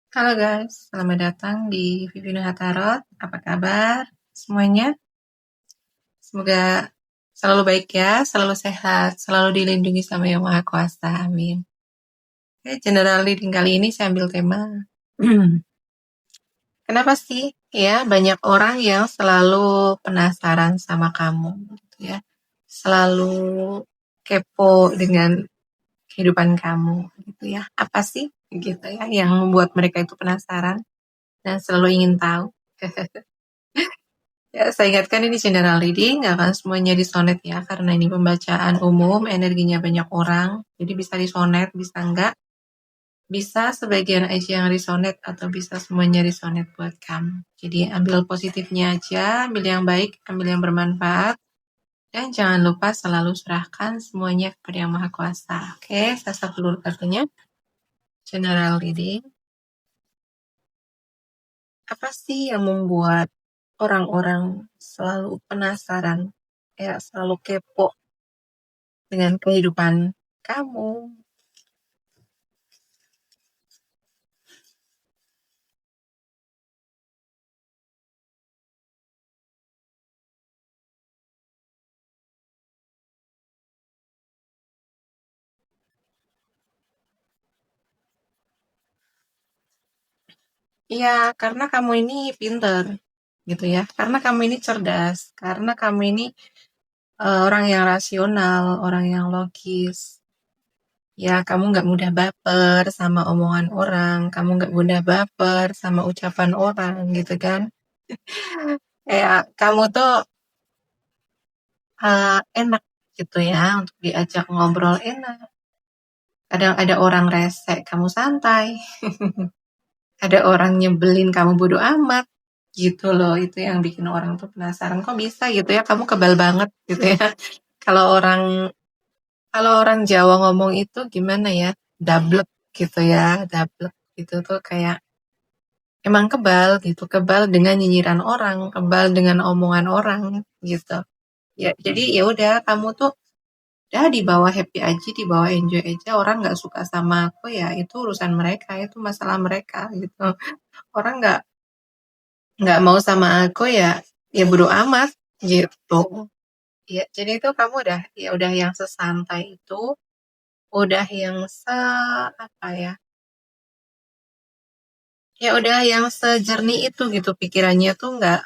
Halo guys, selamat datang di Vivi Nuha Tarot. Apa kabar semuanya? Semoga selalu baik ya, selalu sehat, selalu dilindungi sama Yang Maha Kuasa. Amin. Oke, general reading kali ini saya ambil tema. Kenapa sih ya banyak orang yang selalu penasaran sama kamu gitu ya. Selalu kepo dengan kehidupan kamu gitu ya. Apa sih gitu ya yang membuat mereka itu penasaran dan selalu ingin tahu? Ya, saya ingatkan ini general reading, nggak akan semuanya disonet ya, karena ini pembacaan umum, energinya banyak orang, jadi bisa disonet, bisa enggak, bisa sebagian aja yang disonet, atau bisa semuanya disonet buat kamu. Jadi ambil positifnya aja, ambil yang baik, ambil yang bermanfaat, dan jangan lupa selalu serahkan semuanya kepada Yang Maha Kuasa. Oke, saya satu dulu kartunya, general reading. Apa sih yang membuat orang-orang selalu penasaran, ya selalu kepo dengan kehidupan kamu? Ya, karena kamu ini pinter, gitu ya. Karena kamu ini cerdas. Karena kamu ini orang yang rasional, orang yang logis. Ya, kamu nggak mudah baper sama omongan orang. Kamu nggak mudah baper sama ucapan orang, gitu kan. Kayak kamu tuh enak gitu ya untuk diajak ngobrol enak. Kadang ada orang rese, kamu santai. Ada orang nyebelin, kamu bodo amat. Gitu loh, itu yang bikin orang tuh penasaran. Kok bisa gitu ya, kamu kebal banget gitu ya. Kalau orang kalau orang Jawa ngomong itu gimana ya? Dablek gitu ya, dablek gitu tuh kayak emang kebal gitu, kebal dengan nyinyiran orang, kebal dengan omongan orang gitu. Ya, jadi ya udah kamu tuh udah dibawa happy aja, dibawa enjoy aja. Orang nggak suka sama aku ya itu urusan mereka, itu masalah mereka gitu. Orang nggak mau sama aku ya ya bodo amat gitu. Ya, jadi itu kamu udah yang sesantai itu, udah yang apa ya? Ya udah yang sejernih itu gitu pikirannya tuh nggak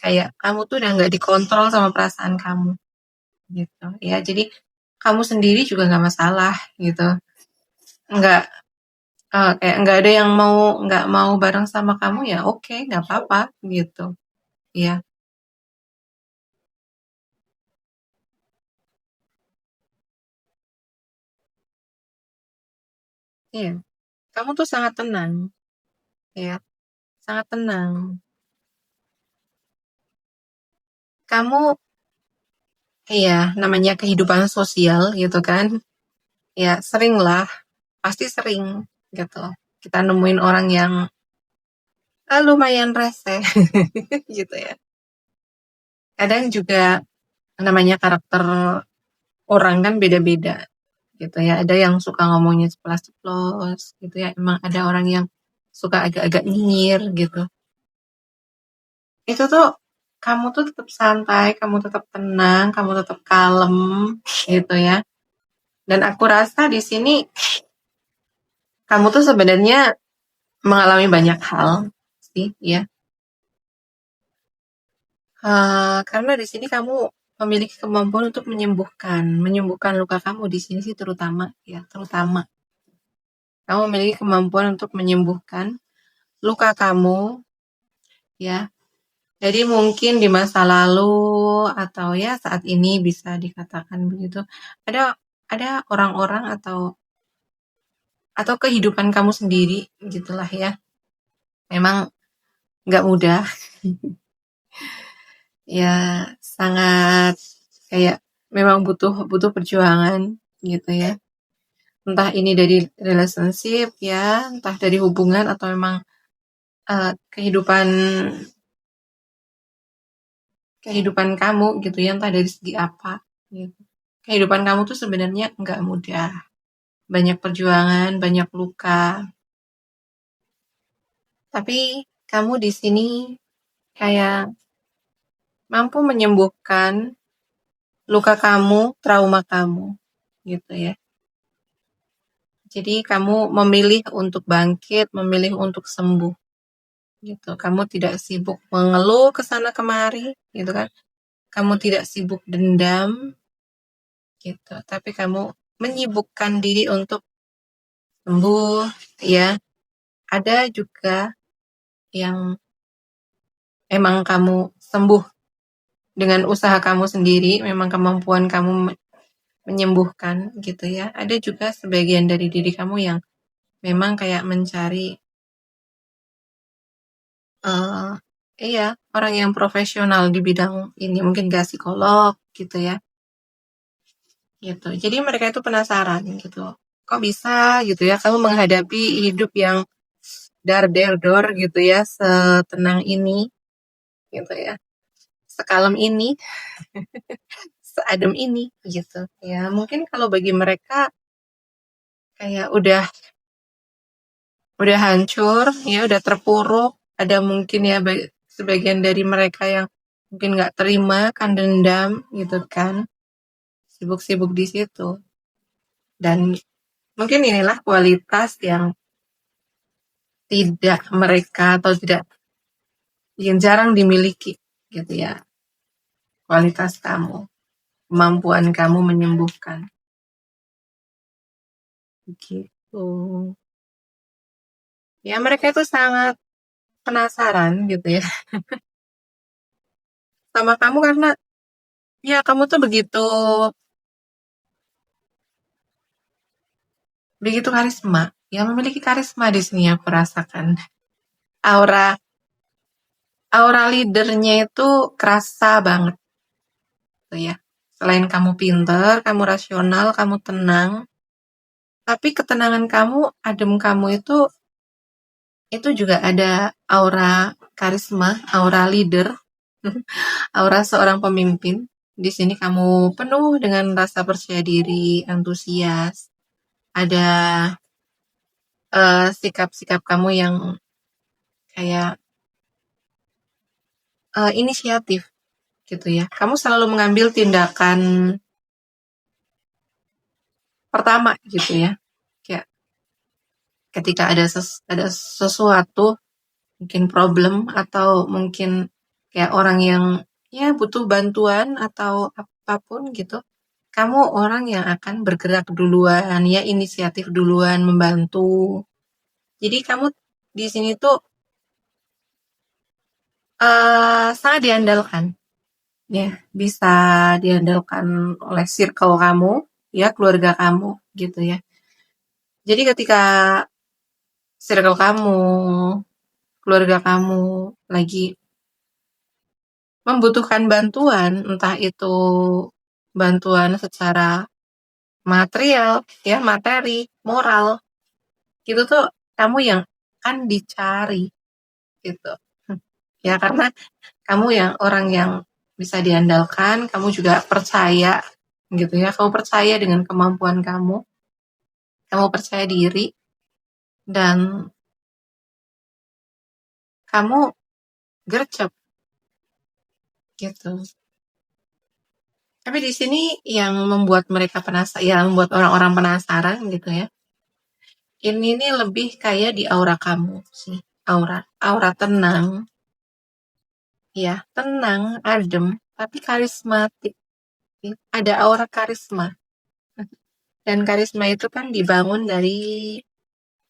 kayak kamu tuh udah nggak dikontrol sama perasaan kamu gitu. Ya, jadi kamu sendiri juga nggak masalah gitu. Nggak kayak nggak ada yang nggak mau bareng sama kamu ya oke nggak apa-apa gitu. Ya, iya. Kamu tuh sangat tenang ya, sangat tenang. Kamu iya, namanya kehidupan sosial gitu kan. Ya, sering lah, pasti sering gitu. Kita nemuin orang yang lumayan rese gitu ya. Kadang juga namanya karakter orang kan beda-beda gitu ya. Ada yang suka ngomongnya ceplas-ceplos gitu ya. Emang ada orang yang suka agak-agak nyinyir gitu. Itu tuh kamu tuh tetap santai, kamu tetap tenang, kamu tetap kalem gitu ya. Dan aku rasa di sini kamu tuh sebenarnya mengalami banyak hal sih ya. Karena di sini kamu memiliki kemampuan untuk menyembuhkan luka kamu di sini sih terutama ya, terutama kamu memiliki kemampuan untuk menyembuhkan luka kamu ya. Jadi mungkin di masa lalu atau ya saat ini bisa dikatakan begitu. Ada ada orang-orang atau kehidupan kamu sendiri gitulah ya. Memang nggak mudah ya, sangat kayak memang butuh butuh perjuangan gitu ya. Entah ini dari relationship ya, entah dari hubungan atau memang kehidupan kehidupan kamu gitu ya, entah dari segi apa gitu. Kehidupan kamu tuh sebenarnya nggak mudah, banyak perjuangan, banyak luka Tapi kamu di sini kayak mampu menyembuhkan luka kamu, trauma kamu, gitu ya. Jadi kamu memilih untuk bangkit, memilih untuk sembuh, gitu. Kamu tidak sibuk mengeluh ke sana kemari, gitu kan. Kamu tidak sibuk dendam, gitu. Tapi kamu menyibukkan diri untuk sembuh, ya. Ada juga yang emang kamu sembuh dengan usaha kamu sendiri, memang kemampuan kamu menyembuhkan, gitu ya. Ada juga sebagian dari diri kamu yang memang kayak mencari eh iya, orang yang profesional di bidang ini, mungkin gak psikolog gitu ya, gitu. Jadi mereka itu penasaran gitu. Kok bisa gitu ya kamu menghadapi hidup yang dar der dor gitu ya, setenang ini gitu ya, sekalem ini, seadem ini gitu. Ya, mungkin kalau bagi mereka kayak udah hancur, ya udah terpuruk, ada mungkin ya sebagian dari mereka yang mungkin nggak terima kan dendam gitu kan, sibuk-sibuk di situ. Dan mungkin inilah kualitas yang tidak mereka atau tidak yang jarang dimiliki gitu ya. Kualitas kamu, kemampuan kamu menyembuhkan gitu. Ya mereka itu sangat penasaran gitu ya sama kamu karena ya kamu tuh begitu karisma. Ya memiliki karisma di sini aku rasakan. Aura aura leadernya itu kerasa banget tuh ya. Selain kamu pinter, kamu rasional, kamu tenang, tapi ketenangan kamu, adem kamu itu juga ada aura karisma, aura leader, aura seorang pemimpin. Di sini kamu penuh dengan rasa percaya diri, antusias, ada sikap-sikap kamu yang kayak inisiatif gitu ya. Kamu selalu mengambil tindakan pertama gitu ya. Kayak ketika ada sesuatu, mungkin problem atau mungkin kayak orang yang ya butuh bantuan atau apapun gitu, kamu orang yang akan bergerak duluan, ya inisiatif duluan membantu. Jadi kamu di sini tuh sangat diandalkan, ya bisa diandalkan oleh circle kamu, ya keluarga kamu gitu ya. Jadi ketika circle kamu, keluarga kamu lagi membutuhkan bantuan, entah itu bantuan secara material, ya materi, moral, itu tuh kamu yang akan dicari gitu. Ya karena kamu yang orang yang bisa diandalkan, kamu juga percaya gitu ya. Kamu percaya dengan kemampuan kamu percaya diri dan kamu gercep gitu. Tapi di sini yang membuat mereka penasaran, yang membuat orang-orang penasaran gitu ya. Ini nih lebih kayak di aura kamu sih. Aura tenang, ya tenang, adem, tapi karismatik. Ada aura karisma. Dan karisma itu kan dibangun dari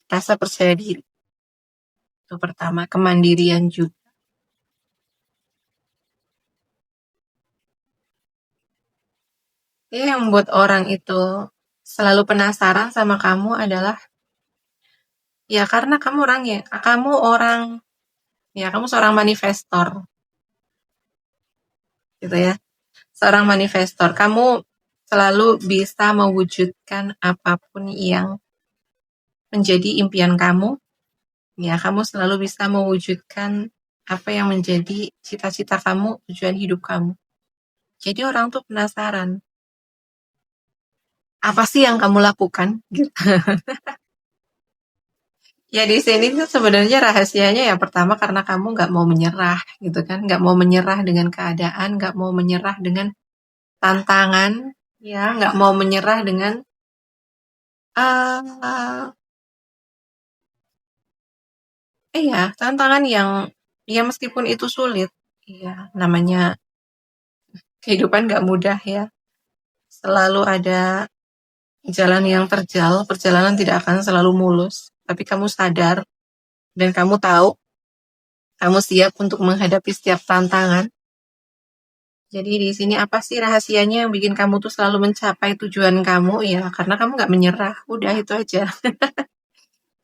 rasa percaya diri. Itu pertama, kemandirian juga. Jadi yang membuat orang itu selalu penasaran sama kamu adalah ya karena kamu orang ya kamu seorang manifestor gitu ya. Seorang manifestor, kamu selalu bisa mewujudkan apapun yang menjadi impian kamu. Ya, kamu selalu bisa mewujudkan apa yang menjadi cita-cita kamu, tujuan hidup kamu. Jadi orang tuh penasaran, apa sih yang kamu lakukan? Gitu. Ya di sini tuh sebenarnya rahasianya yang pertama karena kamu nggak mau menyerah gitu kan, nggak mau menyerah dengan keadaan, nggak mau menyerah dengan tantangan, ya nggak mau menyerah dengan eh iya tantangan yang ya meskipun itu sulit, iya namanya kehidupan nggak mudah ya, selalu ada jalan yang terjal, perjalanan tidak akan selalu mulus, tapi kamu sadar dan kamu tahu kamu siap untuk menghadapi setiap tantangan. Jadi di sini apa sih rahasianya yang bikin kamu tuh selalu mencapai tujuan kamu? Ya, karena kamu nggak menyerah. Udah itu aja.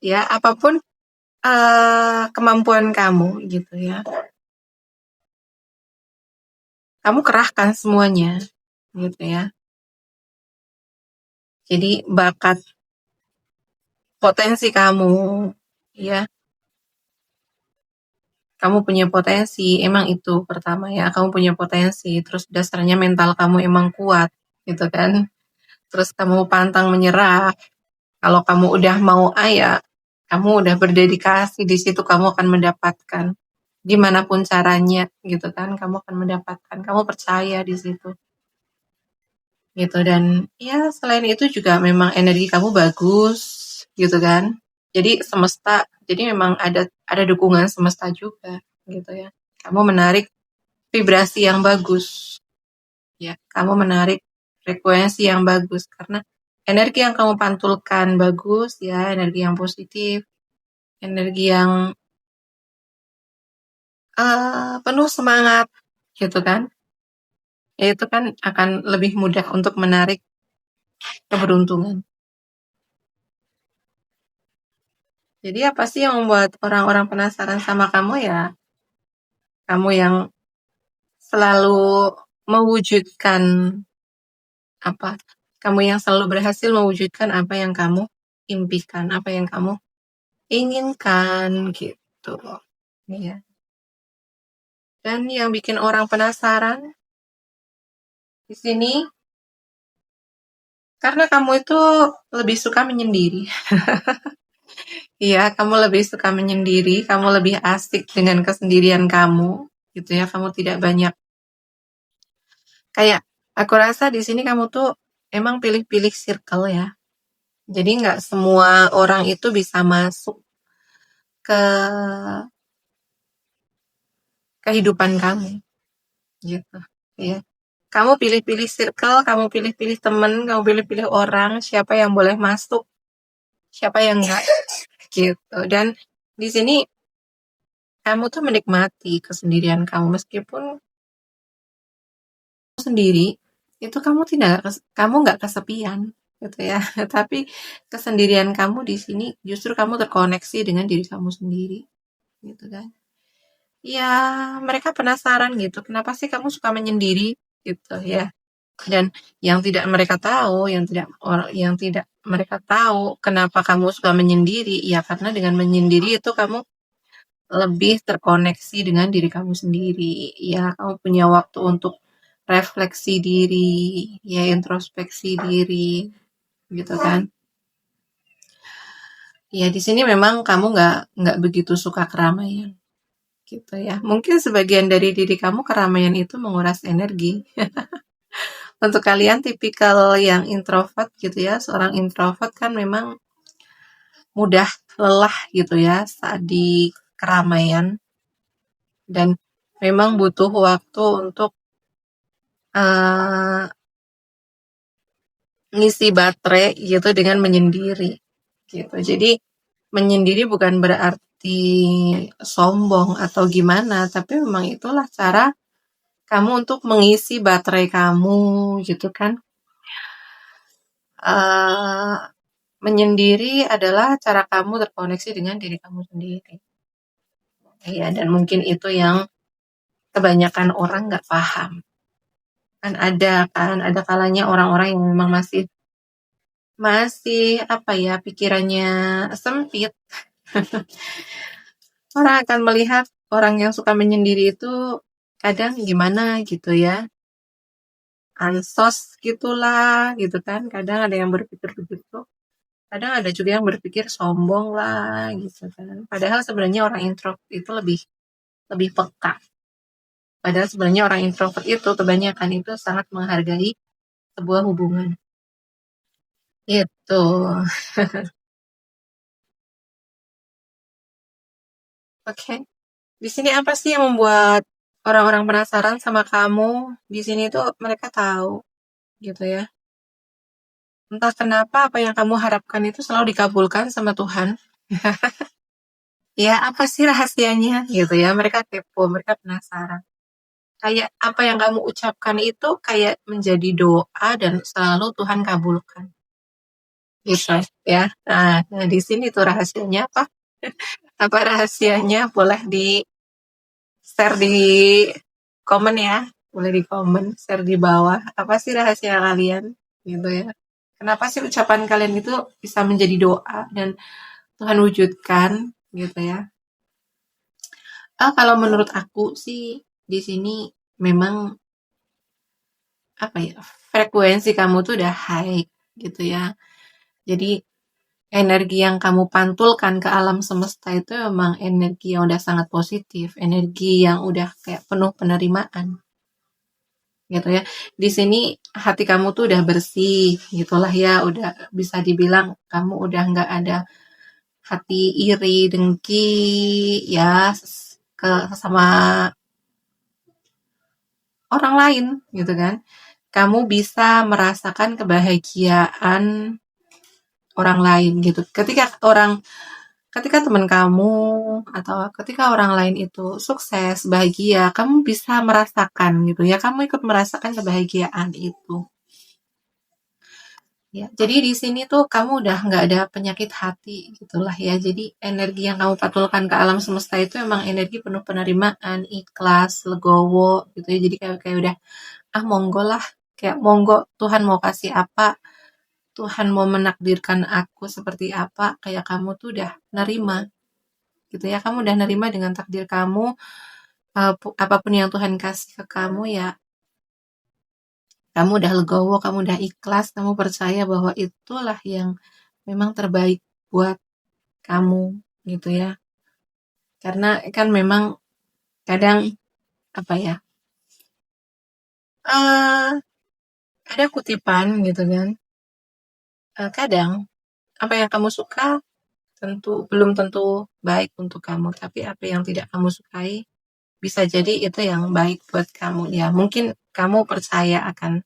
Ya, apapun kemampuan kamu gitu ya. Kamu kerahkan semuanya gitu ya. Jadi bakat potensi kamu ya, kamu punya potensi, emang itu pertama ya, kamu punya potensi, terus dasarnya mental kamu emang kuat gitu kan. Terus kamu pantang menyerah. Kalau kamu udah mau kamu udah berdedikasi di situ kamu akan mendapatkan. Gimana pun caranya gitu kan, kamu akan mendapatkan. Kamu percaya di situ. Gitu dan ya selain itu juga memang energi kamu bagus gitu kan. Jadi jadi memang ada dukungan semesta juga gitu ya. Kamu menarik vibrasi yang bagus ya. Kamu menarik frekuensi yang bagus karena energi yang kamu pantulkan bagus ya, energi yang positif, energi yang penuh semangat gitu kan. Ya itu kan akan lebih mudah untuk menarik keberuntungan. Jadi apa sih yang membuat orang-orang penasaran sama kamu ya? Kamu yang selalu mewujudkan apa? Kamu yang selalu berhasil mewujudkan apa yang kamu impikan, apa yang kamu inginkan gitu. Iya. Dan yang bikin orang penasaran di sini karena kamu itu lebih suka menyendiri. Iya, kamu lebih suka menyendiri, kamu lebih asik dengan kesendirian kamu, gitu ya. Kamu tidak banyak kayak aku rasa di sini kamu tuh emang pilih-pilih circle ya. Jadi nggak semua orang itu bisa masuk ke kehidupan kamu, gitu. Ya. Kamu pilih-pilih circle, kamu pilih-pilih temen, kamu pilih-pilih orang, siapa yang boleh masuk, siapa yang enggak, gitu. Dan di sini kamu tuh menikmati kesendirian kamu meskipun sendiri itu kamu nggak kesepian gitu ya. Tapi kesendirian kamu di sini justru kamu terkoneksi dengan diri kamu sendiri gitu kan. Ya, mereka penasaran gitu, kenapa sih kamu suka menyendiri gitu ya. Dan yang tidak mereka tahu kenapa kamu suka menyendiri, ya karena dengan menyendiri itu kamu lebih terkoneksi dengan diri kamu sendiri. Ya, kamu punya waktu untuk refleksi diri, ya introspeksi diri, gitu kan. Ya di sini memang kamu nggak begitu suka keramaian, gitu ya. Mungkin sebagian dari diri kamu keramaian itu menguras energi. Untuk kalian tipikal yang introvert gitu ya, seorang introvert kan memang mudah lelah gitu ya saat di keramaian dan memang butuh waktu untuk uh, ngisi baterai gitu dengan menyendiri gitu. Jadi menyendiri bukan berarti sombong atau gimana, tapi memang itulah cara kamu untuk mengisi baterai kamu gitu kan. Uh, Menyendiri adalah cara kamu terkoneksi dengan diri kamu sendiri. Iya, dan mungkin itu yang kebanyakan orang nggak paham. Kan ada kalanya orang-orang yang memang masih masih apa ya pikirannya sempit. Orang akan melihat orang yang suka menyendiri itu kadang gimana gitu ya, ansos gitulah gitu kan. Kadang ada yang berpikir begitu. Kadang ada juga yang berpikir sombong lah gitu kan. Padahal sebenarnya orang introvert itu lebih lebih peka. Padahal sebenarnya orang introvert itu kebanyakan itu sangat menghargai sebuah hubungan. Itu. Oke. Di sini apa sih yang membuat orang-orang penasaran sama kamu? Di sini tuh mereka tahu gitu ya. Entah kenapa apa yang kamu harapkan itu selalu dikabulkan sama Tuhan. Ya, apa sih rahasianya gitu ya? Mereka kepo, mereka penasaran. Kayak apa yang kamu ucapkan itu kayak menjadi doa dan selalu Tuhan kabulkan. Gitu ya. Nah, di sini tuh rahasianya apa? Apa rahasianya? Boleh di-share di komen ya. Boleh di komen, share di bawah. Apa sih rahasia kalian? Gitu ya. Kenapa sih ucapan kalian itu bisa menjadi doa dan Tuhan wujudkan gitu ya? Kalau menurut aku sih di sini memang apa ya, frekuensi kamu tuh udah high gitu ya. Jadi energi yang kamu pantulkan ke alam semesta itu memang energi yang udah sangat positif, energi yang udah kayak penuh penerimaan gitu ya. Di sini hati kamu tuh udah bersih gitulah ya, udah bisa dibilang kamu udah nggak ada hati iri, dengki ya ke sama orang lain gitu kan. Kamu bisa merasakan kebahagiaan orang lain gitu. Ketika teman kamu atau ketika orang lain itu sukses, bahagia, kamu bisa merasakan gitu ya. Kamu ikut merasakan kebahagiaan itu. Ya, jadi di sini tuh kamu udah nggak ada penyakit hati gitulah ya. Jadi energi yang kamu patulkan ke alam semesta itu emang energi penuh penerimaan, ikhlas, legowo gitu ya. Jadi kayak udah monggo lah, kayak monggo Tuhan mau kasih apa, Tuhan mau menakdirkan aku seperti apa, kayak kamu tuh udah nerima gitu ya. Kamu udah nerima dengan takdir kamu, apapun yang Tuhan kasih ke kamu ya, kamu udah legowo, kamu udah ikhlas, kamu percaya bahwa itulah yang memang terbaik buat kamu gitu ya. Karena kan memang kadang apa ya, eh ada kutipan gitu kan, kadang apa yang kamu suka belum tentu baik untuk kamu, tapi apa yang tidak kamu sukai bisa jadi itu yang baik buat kamu ya. Mungkin kamu percaya akan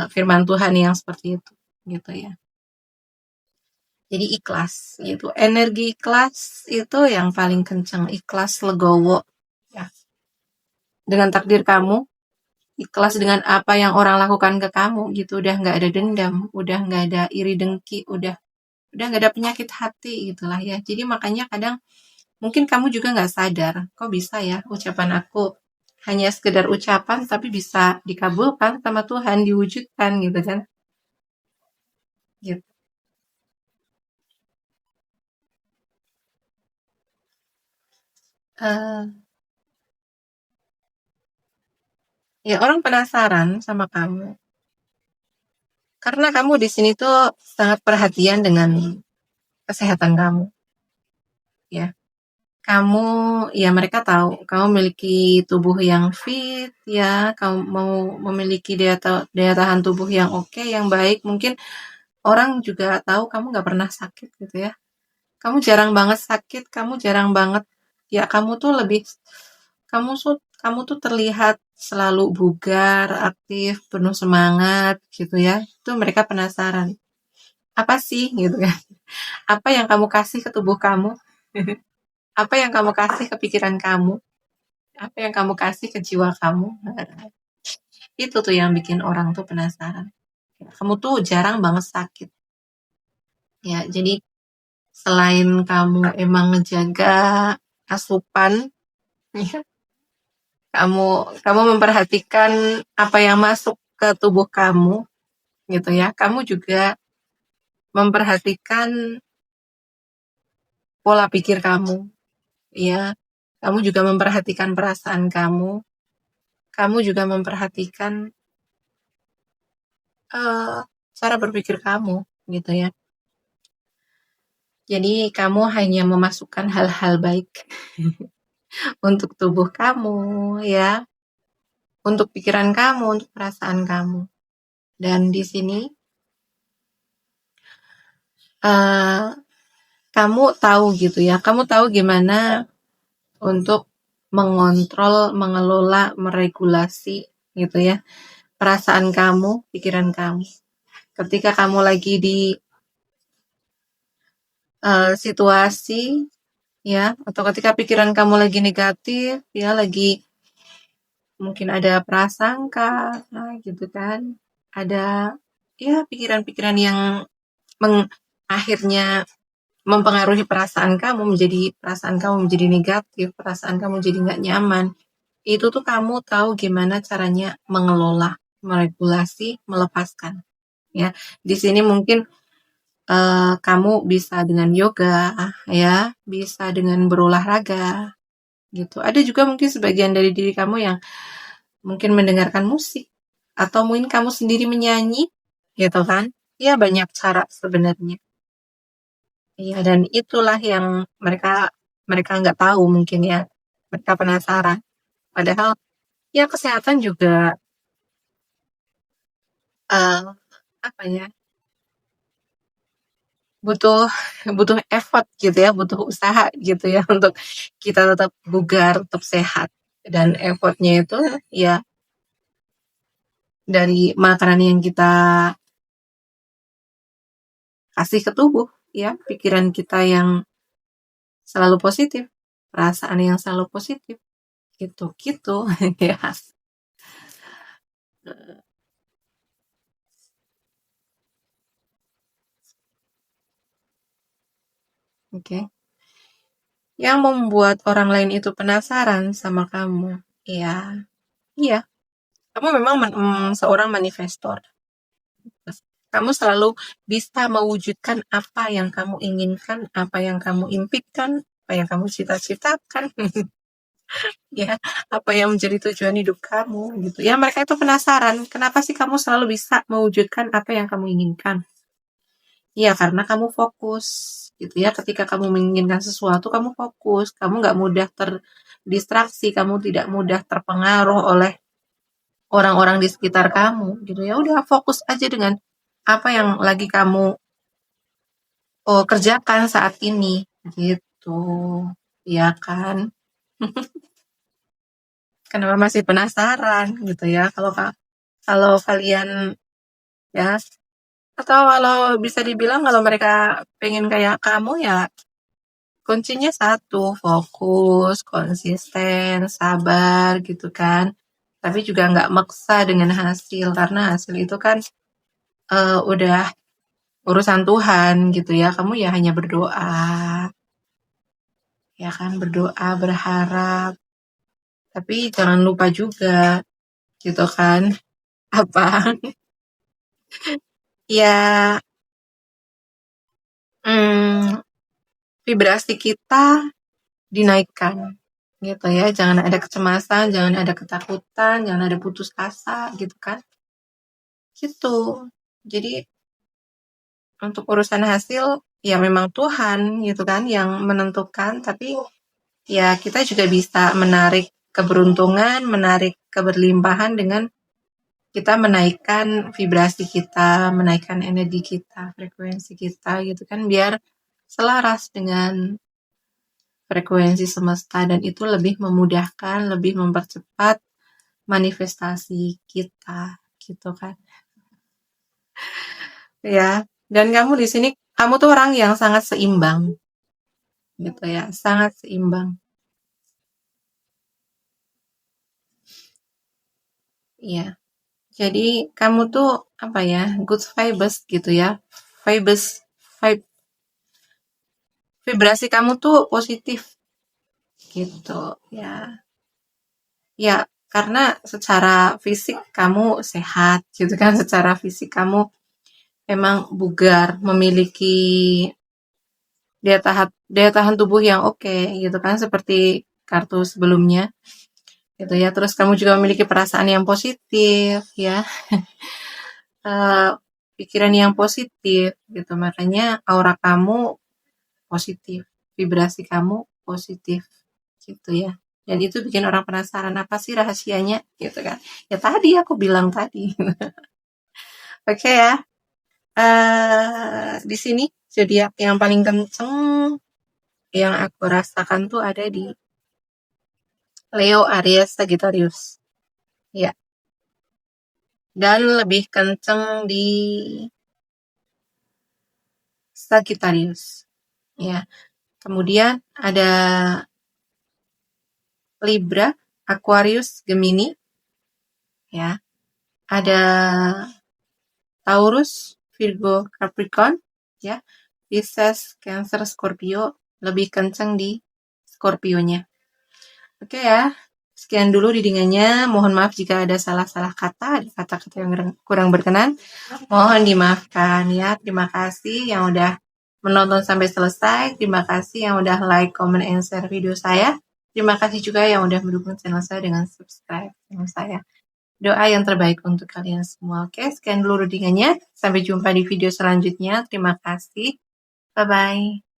firman Tuhan yang seperti itu gitu ya. Jadi ikhlas gitu. Energi ikhlas itu yang paling kencang, ikhlas legowo ya. Dengan takdir kamu, ikhlas dengan apa yang orang lakukan ke kamu gitu. Udah nggak ada dendam, udah nggak ada iri dengki, udah nggak ada penyakit hati gitulah ya. Jadi makanya kadang mungkin kamu juga nggak sadar, kok bisa ya ucapan aku hanya sekedar ucapan tapi bisa dikabulkan sama Tuhan, diwujudkan gitu kan. Gitu. Eh, ya orang penasaran sama kamu karena kamu di sini tuh sangat perhatian dengan kesehatan kamu ya. Kamu ya mereka tahu kamu memiliki tubuh yang fit ya, kamu mau memiliki daya tahan tubuh yang oke, yang baik. Mungkin orang juga tahu kamu nggak pernah sakit gitu ya. Kamu jarang banget sakit, kamu jarang banget ya kamu tuh terlihat selalu bugar, aktif, penuh semangat gitu ya. Itu mereka penasaran. Apa sih gitu kan? Apa yang kamu kasih ke tubuh kamu? Apa yang kamu kasih ke pikiran kamu? Apa yang kamu kasih ke jiwa kamu? Nah, itu tuh yang bikin orang tuh penasaran. Kamu tuh jarang banget sakit. Ya, jadi selain kamu emang ngejaga asupan, ya, kamu kamu memperhatikan apa yang masuk ke tubuh kamu, gitu ya. Kamu juga memperhatikan pola pikir kamu, ya. Kamu juga memperhatikan perasaan kamu. Kamu juga memperhatikan cara berpikir kamu, gitu ya. Jadi kamu hanya memasukkan hal-hal baik untuk tubuh kamu, ya, untuk pikiran kamu, untuk perasaan kamu. Dan di sini uh, kamu tahu gitu ya, kamu tahu gimana untuk mengontrol, mengelola, meregulasi gitu ya perasaan kamu, pikiran kamu. Ketika kamu lagi di situasi ya, atau ketika pikiran kamu lagi negatif ya, lagi mungkin ada prasangka, nah, gitu kan, ada ya pikiran-pikiran yang akhirnya mempengaruhi perasaan kamu menjadi negatif, perasaan kamu jadi nggak nyaman. Itu tuh kamu tahu gimana caranya mengelola, meregulasi, melepaskan. Ya, di sini mungkin kamu bisa dengan yoga, ya, bisa dengan berolahraga, gitu. Ada juga mungkin sebagian dari diri kamu yang mungkin mendengarkan musik, atau mungkin kamu sendiri menyanyi, gitu kan? Ya, banyak cara sebenarnya. Iya, dan itulah yang mereka mereka nggak tahu mungkin ya. Mereka penasaran. Padahal ya kesehatan juga eh, apa ya, butuh butuh effort gitu ya, butuh usaha gitu ya untuk kita tetap bugar, tetap sehat. Dan effortnya itu ya dari makanan yang kita kasih ke tubuh, ya, pikiran kita yang selalu positif, perasaan yang selalu positif, gitu-gitu ya. Oke. Okay. Yang membuat orang lain itu penasaran sama kamu, ya, iya, kamu memang seorang manifestor. Kamu selalu bisa mewujudkan apa yang kamu inginkan, apa yang kamu impikan, apa yang kamu cita-citakan, ya, apa yang menjadi tujuan hidup kamu, gitu. Ya, mereka itu penasaran, kenapa sih kamu selalu bisa mewujudkan apa yang kamu inginkan? Ya, karena kamu fokus, gitu ya. Ketika kamu menginginkan sesuatu, kamu fokus, kamu nggak mudah terdistraksi, kamu tidak mudah terpengaruh oleh orang-orang di sekitar kamu, gitu ya. Udah fokus aja dengan apa yang lagi kamu kerjakan saat ini, gitu. Ya kan? Kenapa masih penasaran gitu ya? Kalau kalian ya, atau kalau bisa dibilang kalau mereka pengen kayak kamu ya, kuncinya satu, fokus, konsisten, sabar gitu kan. Tapi juga nggak maksa dengan hasil, karena hasil itu kan udah urusan Tuhan gitu ya. Kamu ya hanya berdoa, ya kan, berdoa, berharap. Tapi jangan lupa juga gitu kan, apa, ya, hmm, vibrasi kita dinaikkan gitu ya. Jangan ada kecemasan, jangan ada ketakutan, jangan ada putus asa gitu kan. Gitu. Jadi untuk urusan hasil ya memang Tuhan gitu kan yang menentukan, tapi ya kita juga bisa menarik keberuntungan, menarik keberlimpahan dengan kita menaikkan vibrasi kita, menaikkan energi kita, frekuensi kita gitu kan, biar selaras dengan frekuensi semesta, dan itu lebih memudahkan, lebih mempercepat manifestasi kita gitu kan. Ya, dan kamu di sini, kamu tuh orang yang sangat seimbang gitu ya, sangat seimbang. Iya. Jadi kamu tuh apa ya? Good vibes gitu ya. Vibes vibe vibrasi kamu tuh positif gitu ya. Ya, karena secara fisik kamu sehat gitu kan, secara fisik kamu emang bugar, memiliki daya tahan tubuh yang oke gitu kan, seperti kartu sebelumnya gitu ya. Terus kamu juga memiliki perasaan yang positif ya, pikiran yang positif gitu. Makanya aura kamu positif, vibrasi kamu positif gitu ya. Dan itu bikin orang penasaran, apa sih rahasianya gitu kan. Ya tadi aku bilang tadi. Oke ya. Di sini zodiak yang paling kenceng yang aku rasakan tuh ada di Leo, Aries, Sagittarius. Ya. Dan lebih kenceng di Sagittarius. Ya. Kemudian ada Libra, Aquarius, Gemini. Ya. Ada Taurus, Virgo, Capricorn. Ya. Pisces, Cancer, Scorpio. Lebih kenceng di Scorpio-nya. Oke ya. Sekian dulu readingannya. Mohon maaf jika ada salah-salah kata, ada kata-kata yang kurang berkenan. Mohon dimaafkan ya. Terima kasih yang udah menonton sampai selesai. Terima kasih yang udah like, comment, and share video saya. Terima kasih juga yang udah mendukung channel saya dengan subscribe channel saya. Doa yang terbaik untuk kalian semua. Oke, sekian dulu readingannya. Sampai jumpa di video selanjutnya. Terima kasih. Bye-bye.